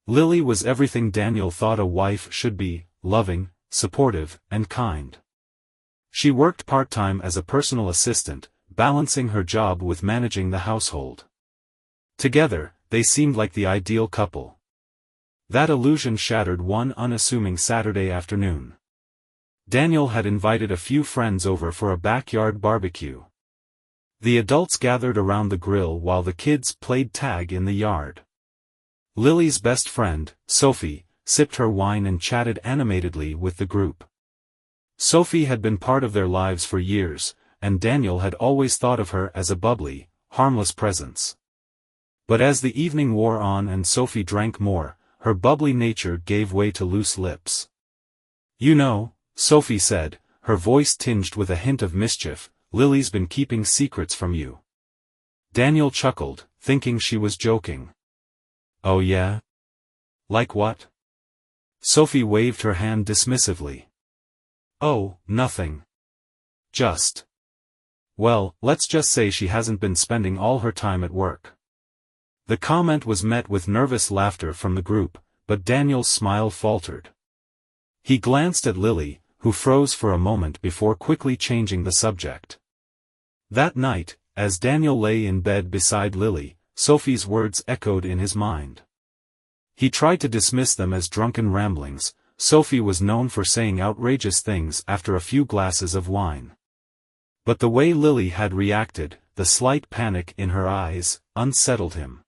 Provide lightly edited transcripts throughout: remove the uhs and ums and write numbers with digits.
Lily was everything Daniel thought a wife should be: loving, supportive, and kind. She worked part-time as a personal assistant, balancing her job with managing the household. Together, they seemed like the ideal couple. That illusion shattered one unassuming Saturday afternoon. Daniel had invited a few friends over for a backyard barbecue. The adults gathered around the grill while the kids played tag in the yard. Lily's best friend, Sophie, sipped her wine and chatted animatedly with the group. Sophie had been part of their lives for years, and Daniel had always thought of her as a bubbly, harmless presence. But as the evening wore on and Sophie drank more, her bubbly nature gave way to loose lips. "You know," Sophie said, her voice tinged with a hint of mischief, "Lily's been keeping secrets from you." Daniel chuckled, thinking she was joking. "Oh yeah? Like what?" Sophie waved her hand dismissively. "Oh, nothing. Just. Well, let's just say she hasn't been spending all her time at work." The comment was met with nervous laughter from the group, but Daniel's smile faltered. He glanced at Lily, who froze for a moment before quickly changing the subject. That night, as Daniel lay in bed beside Lily, Sophie's words echoed in his mind. He tried to dismiss them as drunken ramblings. Sophie was known for saying outrageous things after a few glasses of wine. But the way Lily had reacted, the slight panic in her eyes, unsettled him.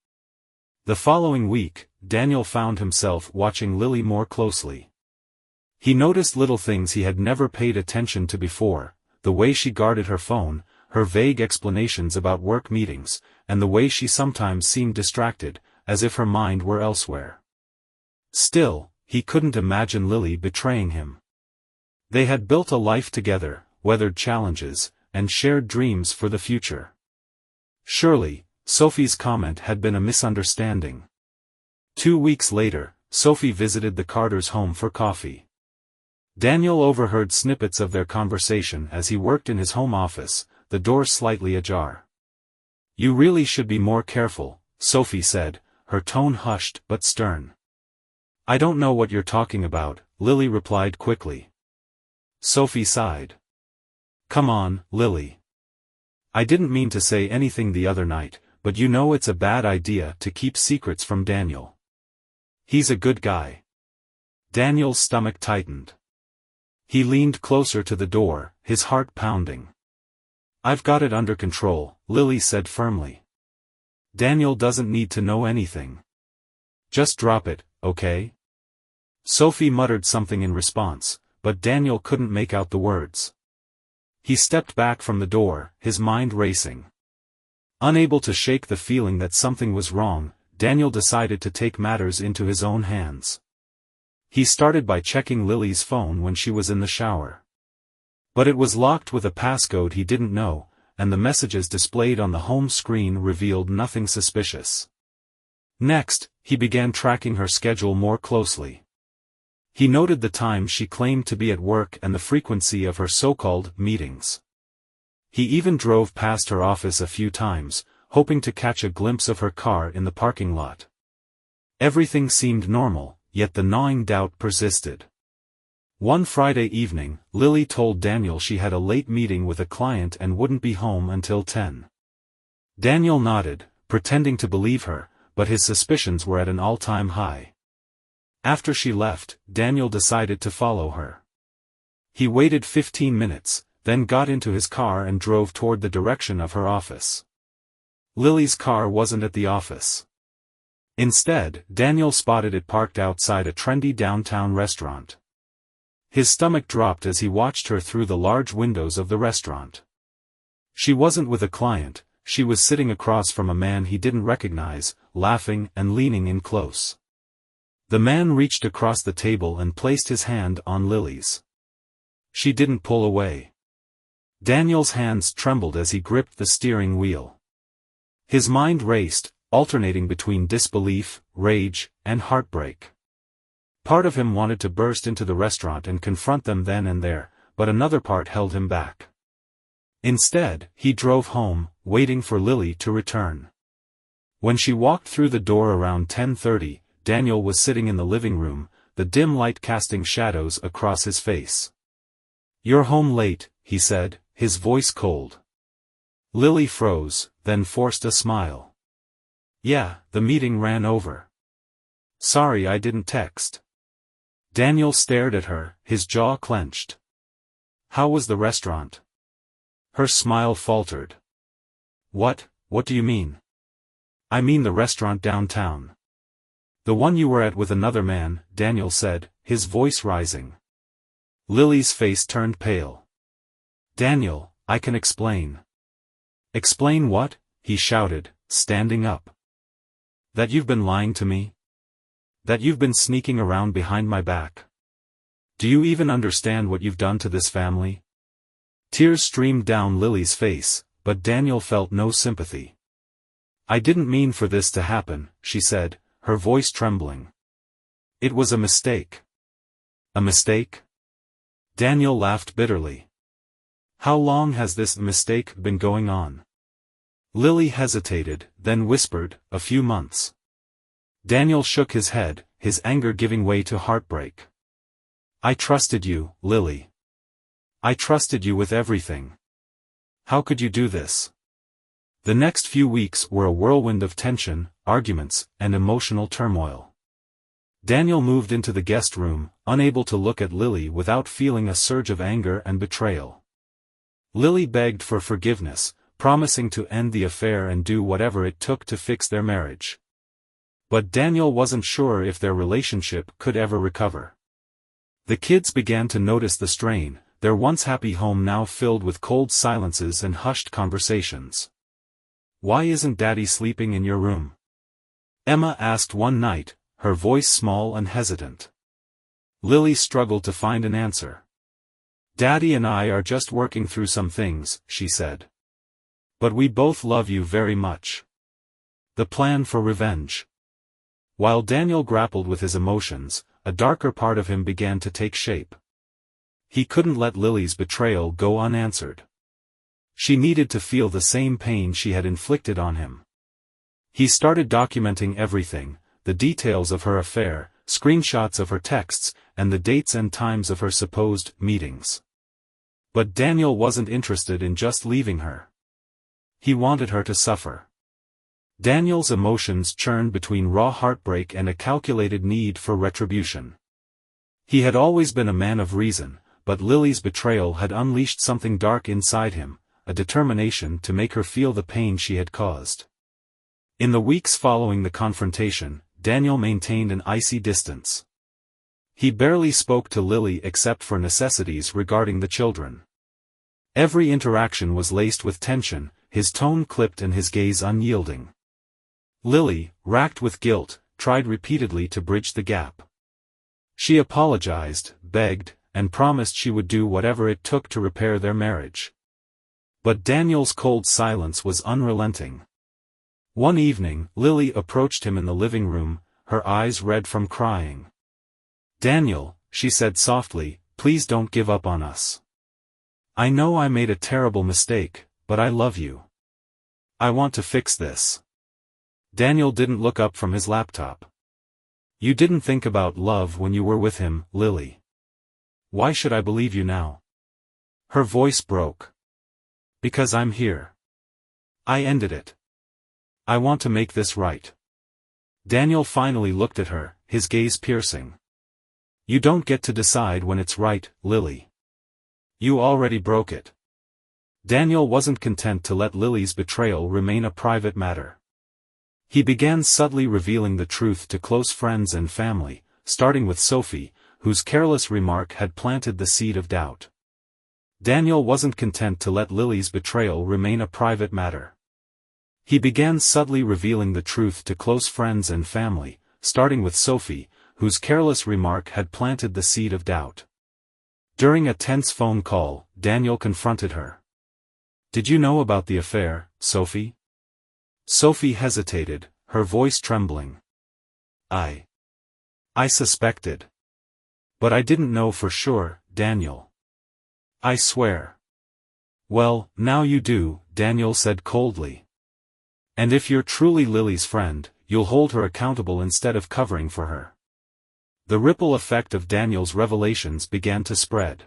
The following week, Daniel found himself watching Lily more closely. He noticed little things he had never paid attention to before: the way she guarded her phone, her vague explanations about work meetings, and the way she sometimes seemed distracted, as if her mind were elsewhere. Still, he couldn't imagine Lily betraying him. They had built a life together, weathered challenges, and shared dreams for the future. Surely, Sophie's comment had been a misunderstanding. 2 weeks later, Sophie visited the Carters' home for coffee. Daniel overheard snippets of their conversation as he worked in his home office, the door slightly ajar. "You really should be more careful," Sophie said, her tone hushed but stern. "I don't know what you're talking about," Lily replied quickly. Sophie sighed. "Come on, Lily. I didn't mean to say anything the other night, but you know it's a bad idea to keep secrets from Daniel. He's a good guy." Daniel's stomach tightened. He leaned closer to the door, his heart pounding. "I've got it under control," Lily said firmly. "Daniel doesn't need to know anything. Just drop it, okay?" Sophie muttered something in response, but Daniel couldn't make out the words. He stepped back from the door, his mind racing. Unable to shake the feeling that something was wrong, Daniel decided to take matters into his own hands. He started by checking Lily's phone when she was in the shower. But it was locked with a passcode he didn't know, and the messages displayed on the home screen revealed nothing suspicious. Next, he began tracking her schedule more closely. He noted the time she claimed to be at work and the frequency of her so-called meetings. He even drove past her office a few times, hoping to catch a glimpse of her car in the parking lot. Everything seemed normal, yet the gnawing doubt persisted. One Friday evening, Lily told Daniel she had a late meeting with a client and wouldn't be home until 10. Daniel nodded, pretending to believe her, but his suspicions were at an all-time high. After she left, Daniel decided to follow her. He waited 15 minutes, then got into his car and drove toward the direction of her office. Lily's car wasn't at the office. Instead, Daniel spotted it parked outside a trendy downtown restaurant. His stomach dropped as he watched her through the large windows of the restaurant. She wasn't with a client, she was sitting across from a man he didn't recognize, laughing and leaning in close. The man reached across the table and placed his hand on Lily's. She didn't pull away. Daniel's hands trembled as he gripped the steering wheel. His mind raced, alternating between disbelief, rage, and heartbreak. Part of him wanted to burst into the restaurant and confront them then and there, but another part held him back. Instead, he drove home, waiting for Lily to return. When she walked through the door around 10:30, Daniel was sitting in the living room, the dim light casting shadows across his face. "You're home late," he said, his voice cold. Lily froze, then forced a smile. "Yeah, the meeting ran over. Sorry I didn't text." Daniel stared at her, his jaw clenched. "How was the restaurant?" Her smile faltered. What do you mean?" "I mean the restaurant downtown." "The one you were at with another man," Daniel said, his voice rising. Lily's face turned pale. "Daniel, I can explain." "Explain what?" he shouted, standing up. "That you've been lying to me? That you've been sneaking around behind my back? Do you even understand what you've done to this family?" Tears streamed down Lily's face, but Daniel felt no sympathy. "I didn't mean for this to happen," she said, her voice trembling. "It was a mistake." "A mistake?" Daniel laughed bitterly. "How long has this mistake been going on?" Lily hesitated, then whispered, "A few months." Daniel shook his head, his anger giving way to heartbreak. "I trusted you, Lily. I trusted you with everything. How could you do this?" The next few weeks were a whirlwind of tension, arguments, and emotional turmoil. Daniel moved into the guest room, unable to look at Lily without feeling a surge of anger and betrayal. Lily begged for forgiveness, promising to end the affair and do whatever it took to fix their marriage. But Daniel wasn't sure if their relationship could ever recover. The kids began to notice the strain, their once happy home now filled with cold silences and hushed conversations. "Why isn't Daddy sleeping in your room?" Emma asked one night, her voice small and hesitant. Lily struggled to find an answer. "Daddy and I are just working through some things," she said. "But we both love you very much." The plan for revenge. While Daniel grappled with his emotions, a darker part of him began to take shape. He couldn't let Lily's betrayal go unanswered. She needed to feel the same pain she had inflicted on him. He started documenting everything, the details of her affair, screenshots of her texts, and the dates and times of her supposed meetings. But Daniel wasn't interested in just leaving her. He wanted her to suffer. Daniel's emotions churned between raw heartbreak and a calculated need for retribution. He had always been a man of reason, but Lily's betrayal had unleashed something dark inside him, a determination to make her feel the pain she had caused. In the weeks following the confrontation, Daniel maintained an icy distance. He barely spoke to Lily except for necessities regarding the children. Every interaction was laced with tension, his tone clipped and his gaze unyielding. Lily, racked with guilt, tried repeatedly to bridge the gap. She apologized, begged, and promised she would do whatever it took to repair their marriage. But Daniel's cold silence was unrelenting. One evening, Lily approached him in the living room, her eyes red from crying. "Daniel," she said softly, "please don't give up on us. I know I made a terrible mistake, but I love you. I want to fix this." Daniel didn't look up from his laptop. "You didn't think about love when you were with him, Lily. Why should I believe you now?" Her voice broke. "Because I'm here. I ended it. I want to make this right." Daniel finally looked at her, his gaze piercing. "You don't get to decide when it's right, Lily. You already broke it." Daniel wasn't content to let Lily's betrayal remain a private matter. He began subtly revealing the truth to close friends and family, starting with Sophie, whose careless remark had planted the seed of doubt. Daniel wasn't content to let Lily's betrayal remain a private matter. He began subtly revealing the truth to close friends and family, starting with Sophie, whose careless remark had planted the seed of doubt. During a tense phone call, Daniel confronted her. "Did you know about the affair, Sophie?" Sophie hesitated, her voice trembling. I suspected. But I didn't know for sure, Daniel. I swear." "Well, now you do," Daniel said coldly. "And if you're truly Lily's friend, you'll hold her accountable instead of covering for her. The ripple effect of Daniel's revelations began to spread.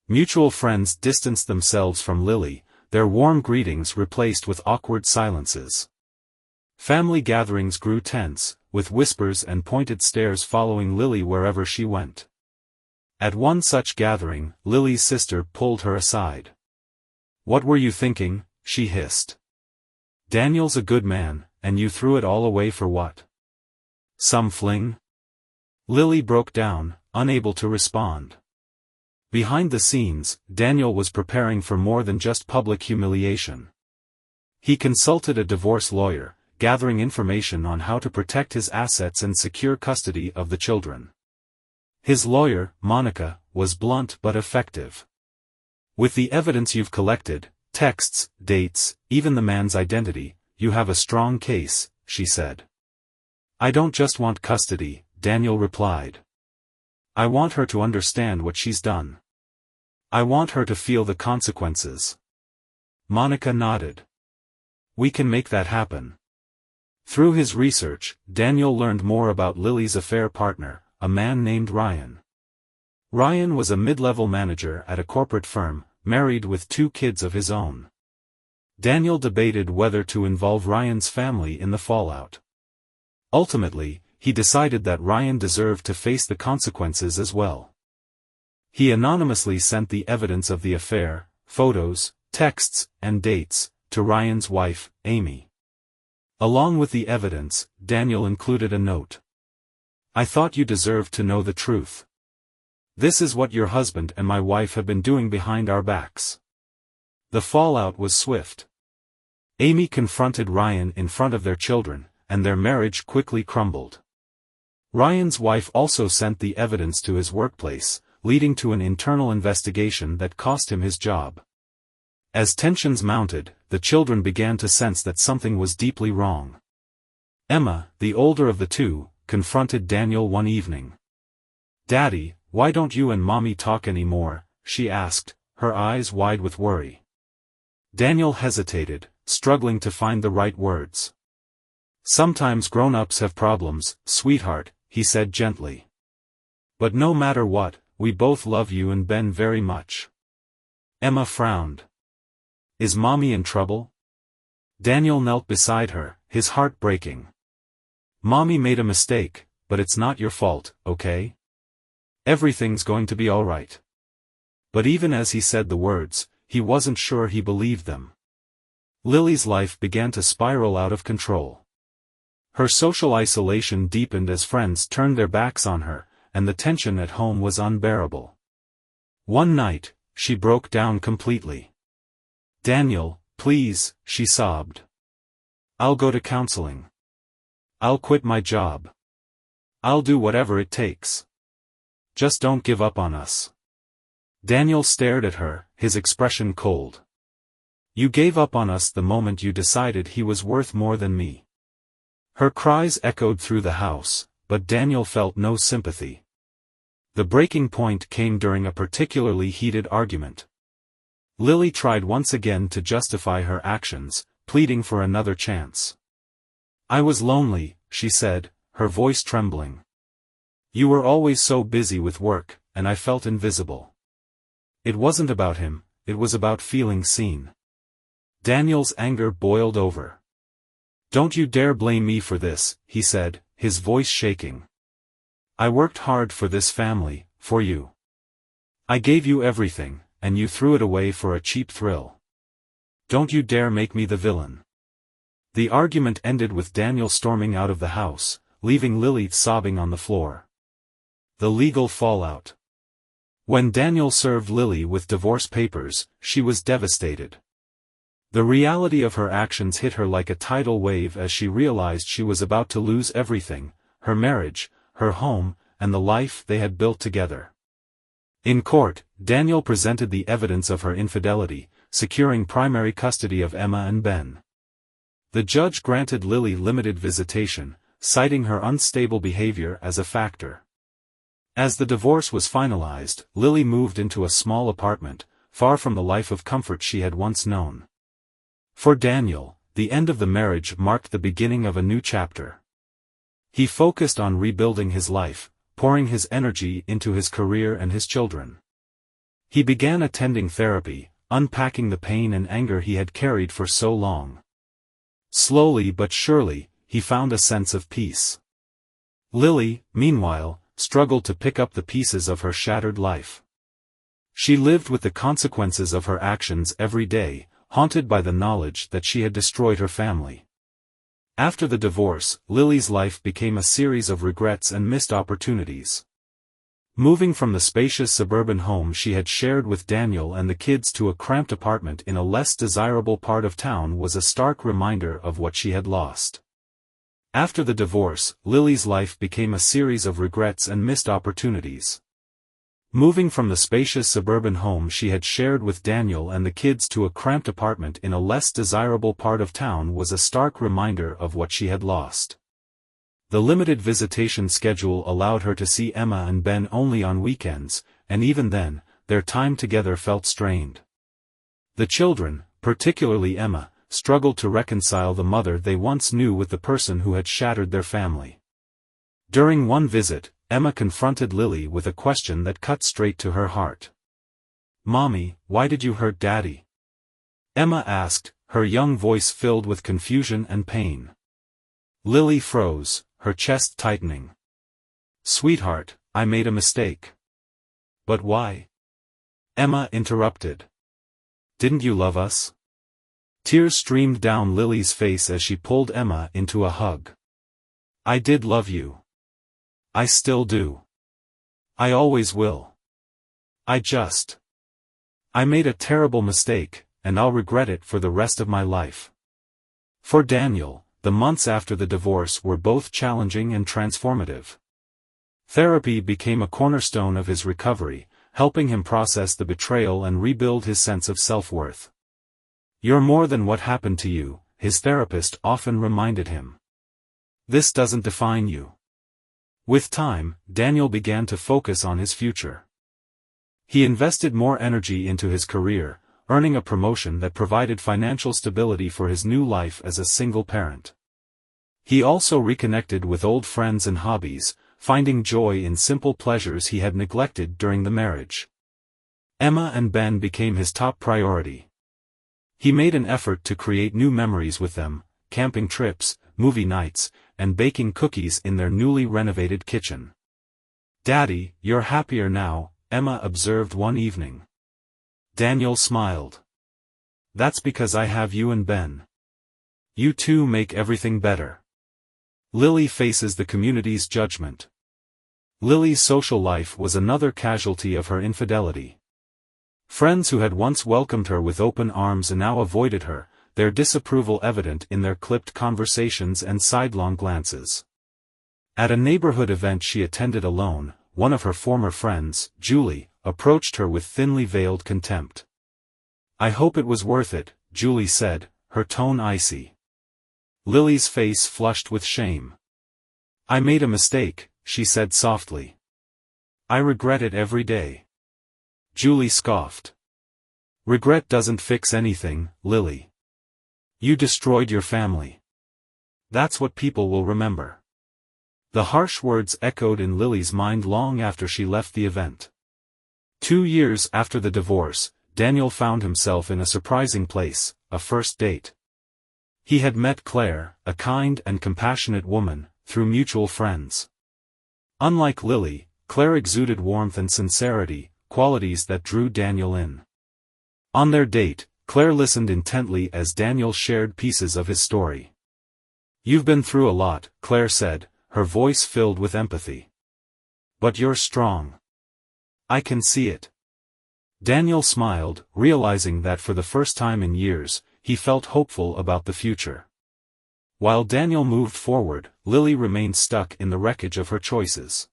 Mutual friends distanced themselves from Lily, their warm greetings replaced with awkward silences. Family gatherings grew tense, with whispers and pointed stares following Lily wherever she went. At one such gathering, Lily's sister pulled her aside. "What were you thinking?" she hissed. "Daniel's a good man, and you threw it all away for what? Some fling?" Lily broke down, unable to respond. Behind the scenes, Daniel was preparing for more than just public humiliation. He consulted a divorce lawyer, gathering information on how to protect his assets and secure custody of the children. His lawyer, Monica, was blunt but effective. "With the evidence you've collected, texts, dates, even the man's identity, you have a strong case," she said. "I don't just want custody," Daniel replied. "I want her to understand what she's done. I want her to feel the consequences." Monica nodded. "We can make that happen." Through his research, Daniel learned more about Lily's affair partner, a man named Ryan. Ryan was a mid-level manager at a corporate firm, married with 2 kids of his own. Daniel debated whether to involve Ryan's family in the fallout. Ultimately, he decided that Ryan deserved to face the consequences as well. He anonymously sent the evidence of the affair, photos, texts, and dates, to Ryan's wife, Amy. Along with the evidence, Daniel included a note. "I thought you deserved to know the truth. This is what your husband and my wife have been doing behind our backs." The fallout was swift. Amy confronted Ryan in front of their children, and their marriage quickly crumbled. Ryan's wife also sent the evidence to his workplace, leading to an internal investigation that cost him his job. As tensions mounted, the children began to sense that something was deeply wrong. Emma, the older of the two, confronted Daniel one evening. "Daddy, why don't you and Mommy talk anymore?" she asked, her eyes wide with worry. Daniel hesitated, struggling to find the right words. "Sometimes grown-ups have problems, sweetheart," he said gently. "But no matter what, we both love you and Ben very much." Emma frowned. "Is Mommy in trouble?" Daniel knelt beside her, his heart breaking. "Mommy made a mistake, but it's not your fault, okay? Everything's going to be all right." But even as he said the words, he wasn't sure he believed them. Lily's life began to spiral out of control. Her social isolation deepened as friends turned their backs on her, and the tension at home was unbearable. One night, she broke down completely. "Daniel, please," she sobbed. "I'll go to counseling. I'll quit my job. I'll do whatever it takes. Just don't give up on us." Daniel stared at her, his expression cold. "You gave up on us the moment you decided he was worth more than me." Her cries echoed through the house, but Daniel felt no sympathy. The breaking point came during a particularly heated argument. Lily tried once again to justify her actions, pleading for another chance. "I was lonely," she said, her voice trembling. "You were always so busy with work, and I felt invisible. It wasn't about him, it was about feeling seen." Daniel's anger boiled over. "Don't you dare blame me for this," he said, his voice shaking. "I worked hard for this family, for you. I gave you everything, and you threw it away for a cheap thrill. Don't you dare make me the villain." The argument ended with Daniel storming out of the house, leaving Lily sobbing on the floor. The legal fallout. When Daniel served Lily with divorce papers, she was devastated. The reality of her actions hit her like a tidal wave as she realized she was about to lose everything: her marriage, her home, and the life they had built together. In court, Daniel presented the evidence of her infidelity, securing primary custody of Emma and Ben. The judge granted Lily limited visitation, citing her unstable behavior as a factor. As the divorce was finalized, Lily moved into a small apartment, far from the life of comfort she had once known. For Daniel, the end of the marriage marked the beginning of a new chapter. He focused on rebuilding his life, pouring his energy into his career and his children. He began attending therapy, unpacking the pain and anger he had carried for so long. Slowly but surely, he found a sense of peace. Lily, meanwhile, struggled to pick up the pieces of her shattered life. She lived with the consequences of her actions every day, haunted by the knowledge that she had destroyed her family. After the divorce, Lily's life became a series of regrets and missed opportunities. Moving from the spacious suburban home she had shared with Daniel and the kids to a cramped apartment in a less desirable part of town was a stark reminder of what she had lost. After the divorce, Lily's life became a series of regrets and missed opportunities. Moving from the spacious suburban home she had shared with Daniel and the kids to a cramped apartment in a less desirable part of town was a stark reminder of what she had lost. The limited visitation schedule allowed her to see Emma and Ben only on weekends, and even then, their time together felt strained. The children, particularly Emma, struggled to reconcile the mother they once knew with the person who had shattered their family. During one visit, Emma confronted Lily with a question that cut straight to her heart. "Mommy, why did you hurt Daddy?" Emma asked, her young voice filled with confusion and pain. Lily froze, her chest tightening. "Sweetheart, I made a mistake." "But why?" Emma interrupted. "Didn't you love us?" Tears streamed down Lily's face as she pulled Emma into a hug. "I did love you. I still do. I always will. I made a terrible mistake, and I'll regret it for the rest of my life." For Daniel, the months after the divorce were both challenging and transformative. Therapy became a cornerstone of his recovery, helping him process the betrayal and rebuild his sense of self-worth. "You're more than what happened to you," his therapist often reminded him. "This doesn't define you." With time, Daniel began to focus on his future. He invested more energy into his career, earning a promotion that provided financial stability for his new life as a single parent. He also reconnected with old friends and hobbies, finding joy in simple pleasures he had neglected during the marriage. Emma and Ben became his top priority. He made an effort to create new memories with them, camping trips, movie nights, and baking cookies in their newly renovated kitchen. "Daddy, you're happier now," Emma observed one evening. Daniel smiled. "That's because I have you and Ben. You two make everything better." Lily faces the community's judgment. Lily's social life was another casualty of her infidelity. Friends who had once welcomed her with open arms and now avoided her, their disapproval evident in their clipped conversations and sidelong glances. At a neighborhood event she attended alone, one of her former friends, Julie, approached her with thinly veiled contempt. "I hope it was worth it," Julie said, her tone icy. Lily's face flushed with shame. "I made a mistake," she said softly. "I regret it every day." Julie scoffed. "Regret doesn't fix anything, Lily. You destroyed your family. That's what people will remember." The harsh words echoed in Lily's mind long after she left the event. 2 years after the divorce, Daniel found himself in a surprising place, a first date. He had met Claire, a kind and compassionate woman, through mutual friends. Unlike Lily, Claire exuded warmth and sincerity, qualities that drew Daniel in. On their date, Claire listened intently as Daniel shared pieces of his story. "You've been through a lot," Claire said, her voice filled with empathy. "But you're strong. I can see it." Daniel smiled, realizing that for the first time in years, he felt hopeful about the future. While Daniel moved forward, Lily remained stuck in the wreckage of her choices.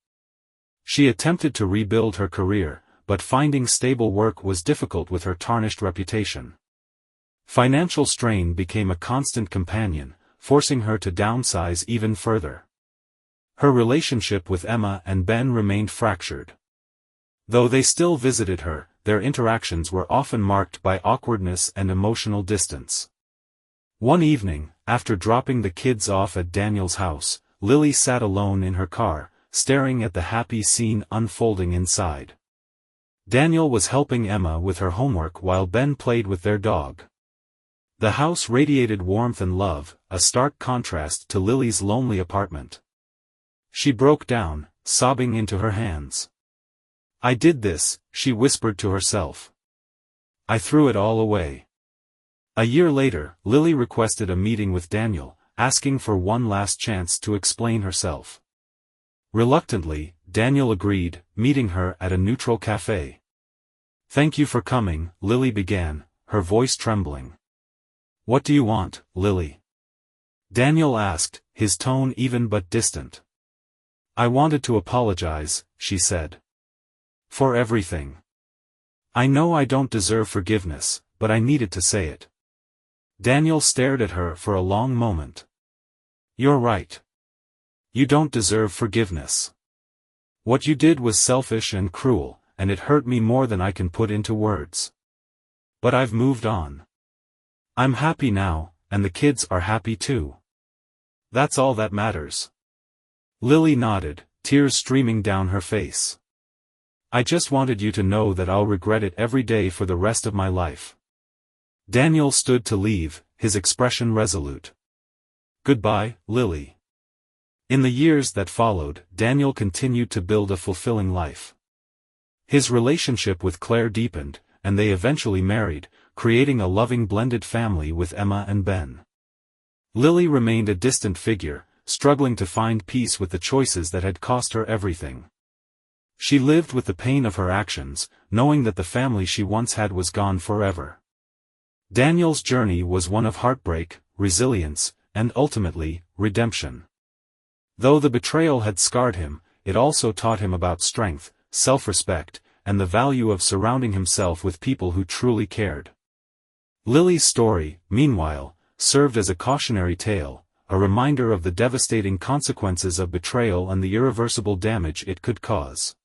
She attempted to rebuild her career, but finding stable work was difficult with her tarnished reputation. Financial strain became a constant companion, forcing her to downsize even further. Her relationship with Emma and Ben remained fractured. Though they still visited her, their interactions were often marked by awkwardness and emotional distance. One evening, after dropping the kids off at Daniel's house, Lily sat alone in her car, staring at the happy scene unfolding inside. Daniel was helping Emma with her homework while Ben played with their dog. The house radiated warmth and love, a stark contrast to Lily's lonely apartment. She broke down, sobbing into her hands. "I did this," she whispered to herself. "I threw it all away." A year later, Lily requested a meeting with Daniel, asking for one last chance to explain herself. Reluctantly, Daniel agreed, meeting her at a neutral cafe. "Thank you for coming," Lily began, her voice trembling. "What do you want, Lily?" Daniel asked, his tone even but distant. "I wanted to apologize," she said. "For everything. I know I don't deserve forgiveness, but I needed to say it." Daniel stared at her for a long moment. "You're right. You don't deserve forgiveness. What you did was selfish and cruel, and it hurt me more than I can put into words. But I've moved on. I'm happy now, and the kids are happy too. That's all that matters." Lily nodded, tears streaming down her face. "I just wanted you to know that I'll regret it every day for the rest of my life." Daniel stood to leave, his expression resolute. "Goodbye, Lily." In the years that followed, Daniel continued to build a fulfilling life. His relationship with Claire deepened, and they eventually married, creating a loving blended family with Emma and Ben. Lily remained a distant figure, struggling to find peace with the choices that had cost her everything. She lived with the pain of her actions, knowing that the family she once had was gone forever. Daniel's journey was one of heartbreak, resilience, and ultimately, redemption. Though the betrayal had scarred him, it also taught him about strength, self-respect, and the value of surrounding himself with people who truly cared. Lily's story, meanwhile, served as a cautionary tale, a reminder of the devastating consequences of betrayal and the irreversible damage it could cause.